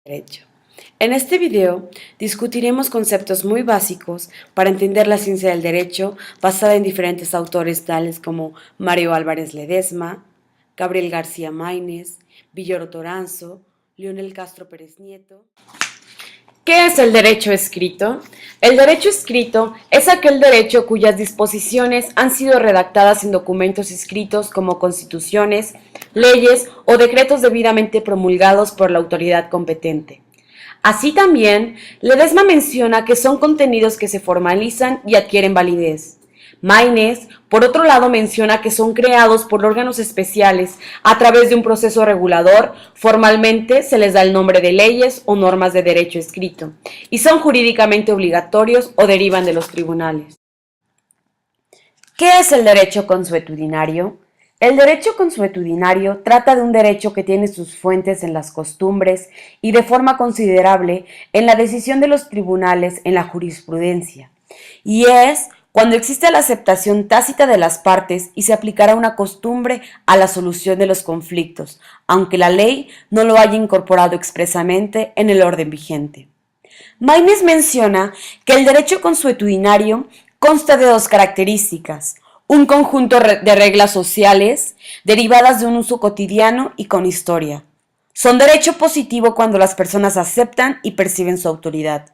Derecho. En este video discutiremos conceptos muy básicos para entender la ciencia del derecho basada en diferentes autores tales como Mario Álvarez Ledesma, Gabriel García Maínez, Villoro Toranzo, Leonel Castro Pérez Nieto. ¿Qué es el derecho escrito? El derecho escrito es aquel derecho cuyas disposiciones han sido redactadas en documentos escritos como constituciones, leyes o decretos debidamente promulgados por la autoridad competente. Así también, Ledesma menciona que son contenidos que se formalizan y adquieren validez. Maínez, por otro lado, menciona que son creados por órganos especiales a través de un proceso regulador. Formalmente se les da el nombre de leyes o normas de derecho escrito y son jurídicamente obligatorios o derivan de los tribunales. ¿Qué es el derecho consuetudinario? El derecho consuetudinario trata de un derecho que tiene sus fuentes en las costumbres y de forma considerable en la decisión de los tribunales en la jurisprudencia, y es cuando existe la aceptación tácita de las partes y se aplicará una costumbre a la solución de los conflictos, aunque la ley no lo haya incorporado expresamente en el orden vigente. Maínez menciona que el derecho consuetudinario consta de dos características: un conjunto de reglas sociales derivadas de un uso cotidiano y con historia. Son derecho positivo cuando las personas aceptan y perciben su autoridad.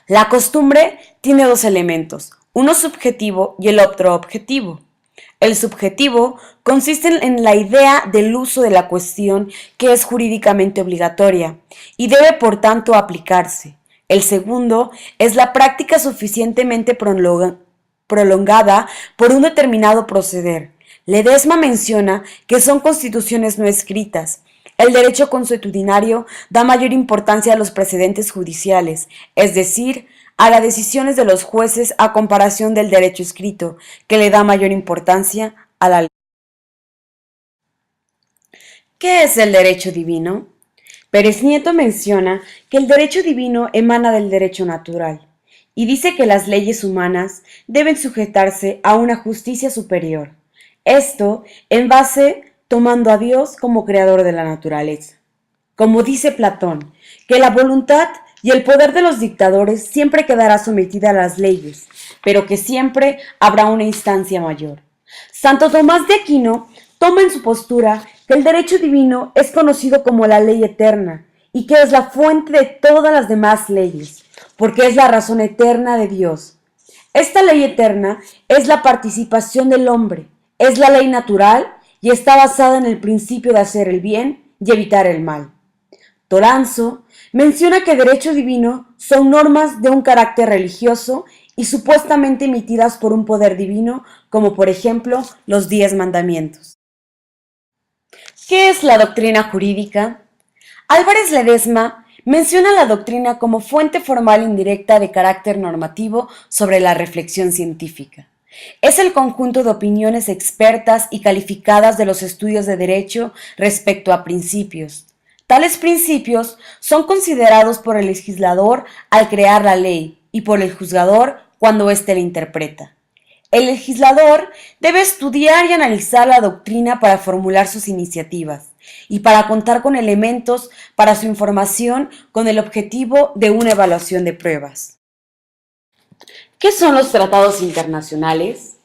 La costumbre tiene dos elementos, uno subjetivo y el otro objetivo. El subjetivo consiste en la idea del uso de la cuestión, que es jurídicamente obligatoria y debe por tanto aplicarse. El segundo es la práctica suficientemente prolongada por un determinado proceder. Ledesma menciona que son constituciones no escritas. El derecho consuetudinario da mayor importancia a los precedentes judiciales, es decir, a las decisiones de los jueces a comparación del derecho escrito, que le da mayor importancia a la ley. ¿Qué es el derecho divino? Pérez Nieto menciona que el derecho divino emana del derecho natural y dice que las leyes humanas deben sujetarse a una justicia superior. Esto en base tomando a Dios como creador de la naturaleza. Como dice Platón, que la voluntad y el poder de los dictadores siempre quedará sometida a las leyes, pero que siempre habrá una instancia mayor. Santo Tomás de Aquino toma en su postura que el derecho divino es conocido como la ley eterna y que es la fuente de todas las demás leyes, porque es la razón eterna de Dios. Esta ley eterna es la participación del hombre, es la ley natural y está basada en el principio de hacer el bien y evitar el mal. Toranzo menciona que derecho divino son normas de un carácter religioso y supuestamente emitidas por un poder divino, como por ejemplo los 10 mandamientos. ¿Qué es la doctrina jurídica? Álvarez Ledesma menciona la doctrina como fuente formal indirecta de carácter normativo sobre la reflexión científica. Es el conjunto de opiniones expertas y calificadas de los estudios de derecho respecto a principios. Tales principios son considerados por el legislador al crear la ley y por el juzgador cuando éste la interpreta. El legislador debe estudiar y analizar la doctrina para formular sus iniciativas y para contar con elementos para su información con el objetivo de una evaluación de pruebas. ¿Qué son los tratados internacionales?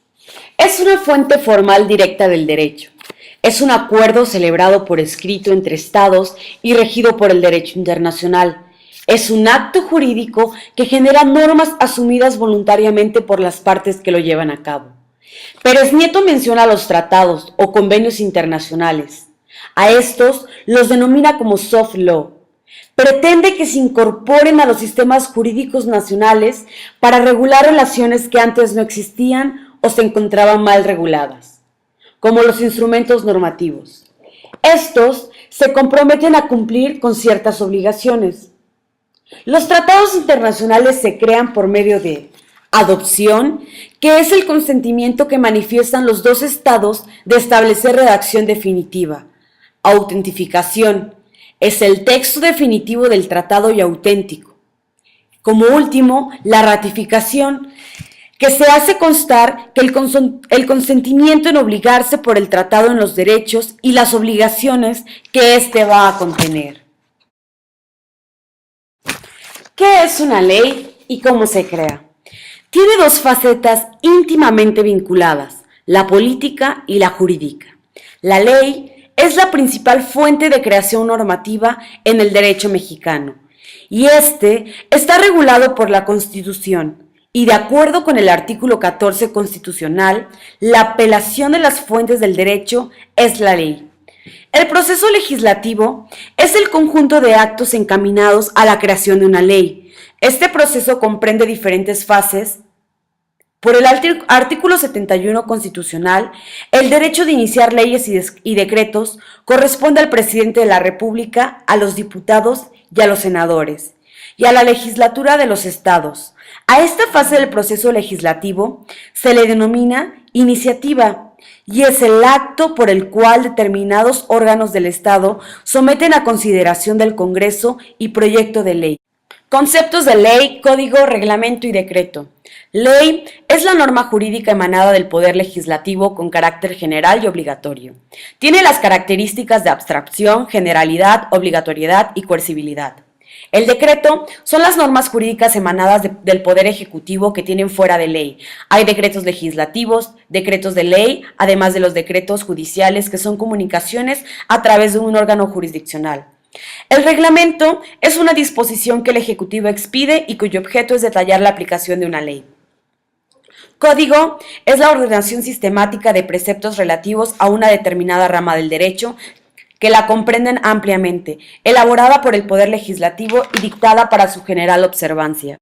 Es una fuente formal directa del derecho. Es un acuerdo celebrado por escrito entre estados y regido por el derecho internacional. Es un acto jurídico que genera normas asumidas voluntariamente por las partes que lo llevan a cabo. Pérez Nieto menciona los tratados o convenios internacionales. A estos los denomina como soft law. Pretende que se incorporen a los sistemas jurídicos nacionales para regular relaciones que antes no existían o se encontraban mal reguladas, como los instrumentos normativos. Estos se comprometen a cumplir con ciertas obligaciones. Los tratados internacionales se crean por medio de adopción, que es el consentimiento que manifiestan los dos estados de establecer redacción definitiva. Autentificación, es el texto definitivo del tratado y auténtico. Como último, la ratificación, que se hace constar que el consentimiento en obligarse por el tratado en los derechos y las obligaciones que éste va a contener. ¿Qué es una ley y cómo se crea? Tiene dos facetas íntimamente vinculadas, la política y la jurídica. La ley es la principal fuente de creación normativa en el derecho mexicano y este está regulado por la Constitución y de acuerdo con el artículo 14 constitucional, la apelación de las fuentes del derecho es la ley. El proceso legislativo es el conjunto de actos encaminados a la creación de una ley. Este proceso comprende diferentes fases. Por el artículo 71 constitucional, el derecho de iniciar leyes y decretos corresponde al presidente de la República, a los diputados y a los senadores, y a la legislatura de los estados. A esta fase del proceso legislativo se le denomina iniciativa, y es el acto por el cual determinados órganos del Estado someten a consideración del Congreso y proyecto de ley. Conceptos de ley, código, reglamento y decreto. Ley es la norma jurídica emanada del Poder Legislativo con carácter general y obligatorio. Tiene las características de abstracción, generalidad, obligatoriedad y coercibilidad. El decreto son las normas jurídicas emanadas del Poder Ejecutivo que tienen fuera de ley. Hay decretos legislativos, decretos de ley, además de los decretos judiciales que son comunicaciones a través de un órgano jurisdiccional. El reglamento es una disposición que el Ejecutivo expide y cuyo objeto es detallar la aplicación de una ley. Código es la ordenación sistemática de preceptos relativos a una determinada rama del derecho que la comprenden ampliamente, elaborada por el Poder Legislativo y dictada para su general observancia.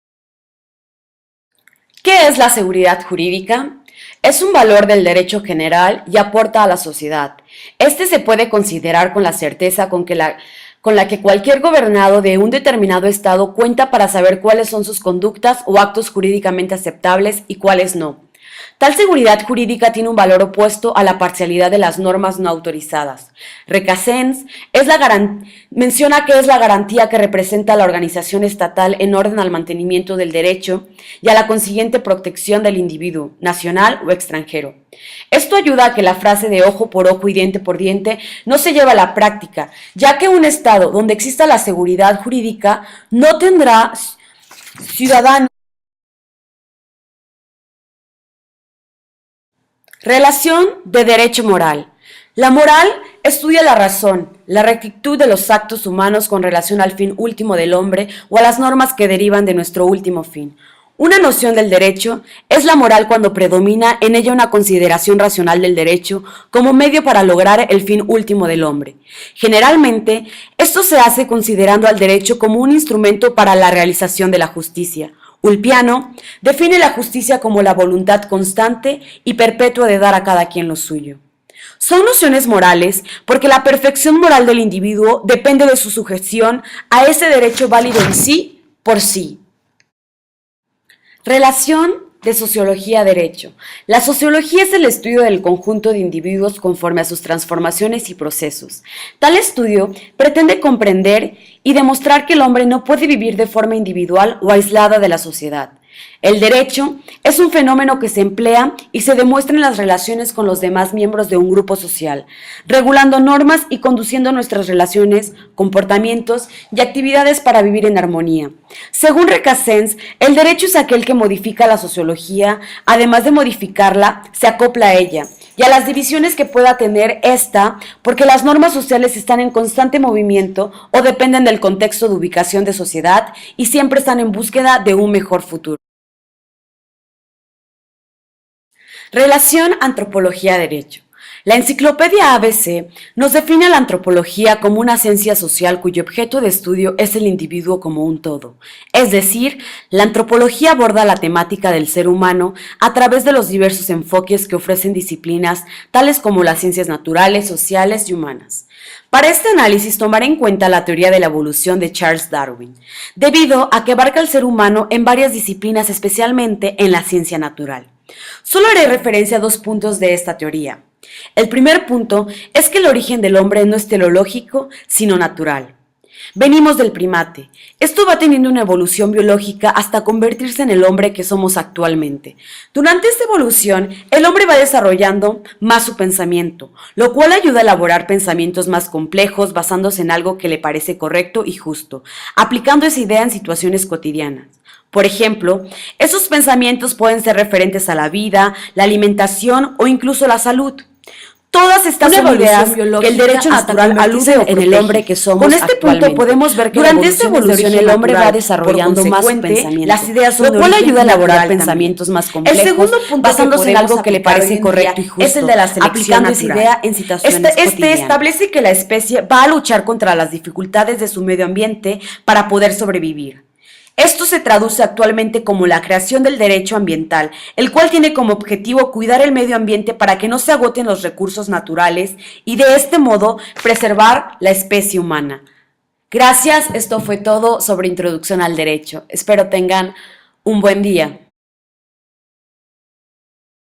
¿Qué es la seguridad jurídica? Es un valor del derecho general y aporta a la sociedad. Este se puede considerar con la certeza con la que cualquier gobernado de un determinado estado cuenta para saber cuáles son sus conductas o actos jurídicamente aceptables y cuáles no. Tal seguridad jurídica tiene un valor opuesto a la parcialidad de las normas no autorizadas. Recasens menciona que es la garantía que representa la organización estatal en orden al mantenimiento del derecho y a la consiguiente protección del individuo, nacional o extranjero. Esto ayuda a que la frase de ojo por ojo y diente por diente no se lleve a la práctica, ya que un estado donde exista la seguridad jurídica no tendrá ciudadanos. Relación de derecho moral. La moral estudia la razón, la rectitud de los actos humanos con relación al fin último del hombre o a las normas que derivan de nuestro último fin. Una noción del derecho es la moral cuando predomina en ella una consideración racional del derecho como medio para lograr el fin último del hombre. Generalmente, esto se hace considerando al derecho como un instrumento para la realización de la justicia. Ulpiano define la justicia como la voluntad constante y perpetua de dar a cada quien lo suyo. Son nociones morales porque la perfección moral del individuo depende de su sujeción a ese derecho válido en sí por sí. Relación de sociología-derecho. La sociología es el estudio del conjunto de individuos conforme a sus transformaciones y procesos. Tal estudio pretende comprender y demostrar que el hombre no puede vivir de forma individual o aislada de la sociedad. El derecho es un fenómeno que se emplea y se demuestra en las relaciones con los demás miembros de un grupo social, regulando normas y conduciendo nuestras relaciones, comportamientos y actividades para vivir en armonía. Según Recasens, el derecho es aquel que modifica la sociología, además de modificarla, se acopla a ella y a las divisiones que pueda tener esta, porque las normas sociales están en constante movimiento o dependen del contexto de ubicación de sociedad y siempre están en búsqueda de un mejor futuro. Relación antropología-derecho. La enciclopedia ABC nos define a la antropología como una ciencia social cuyo objeto de estudio es el individuo como un todo. Es decir, la antropología aborda la temática del ser humano a través de los diversos enfoques que ofrecen disciplinas tales como las ciencias naturales, sociales y humanas. Para este análisis tomaré en cuenta la teoría de la evolución de Charles Darwin, debido a que abarca al ser humano en varias disciplinas, especialmente en la ciencia natural. Solo haré referencia a 2 puntos de esta teoría. El primer punto es que el origen del hombre no es teleológico, sino natural. Venimos del primate. Esto va teniendo una evolución biológica hasta convertirse en el hombre que somos actualmente. Durante esta evolución, el hombre va desarrollando más su pensamiento, lo cual ayuda a elaborar pensamientos más complejos basándose en algo que le parece correcto y justo, aplicando esa idea en situaciones cotidianas. Por ejemplo, esos pensamientos pueden ser referentes a la vida, la alimentación o incluso la salud. Todas estas son ideas que el derecho natural alude en el hombre que somos. Con este punto podemos ver que durante esta evolución el hombre va desarrollando más su pensamiento, las ideas son lo cual ayuda a elaborar pensamientos más complejos, el segundo punto basándose en algo que le parece correcto y justo, es el de la selección aplicando esa idea en situaciones cotidianas. Establece que la especie va a luchar contra las dificultades de su medio ambiente para poder sobrevivir. Esto se traduce actualmente como la creación del derecho ambiental, el cual tiene como objetivo cuidar el medio ambiente para que no se agoten los recursos naturales y de este modo preservar la especie humana. Gracias, esto fue todo sobre Introducción al Derecho. Espero tengan un buen día.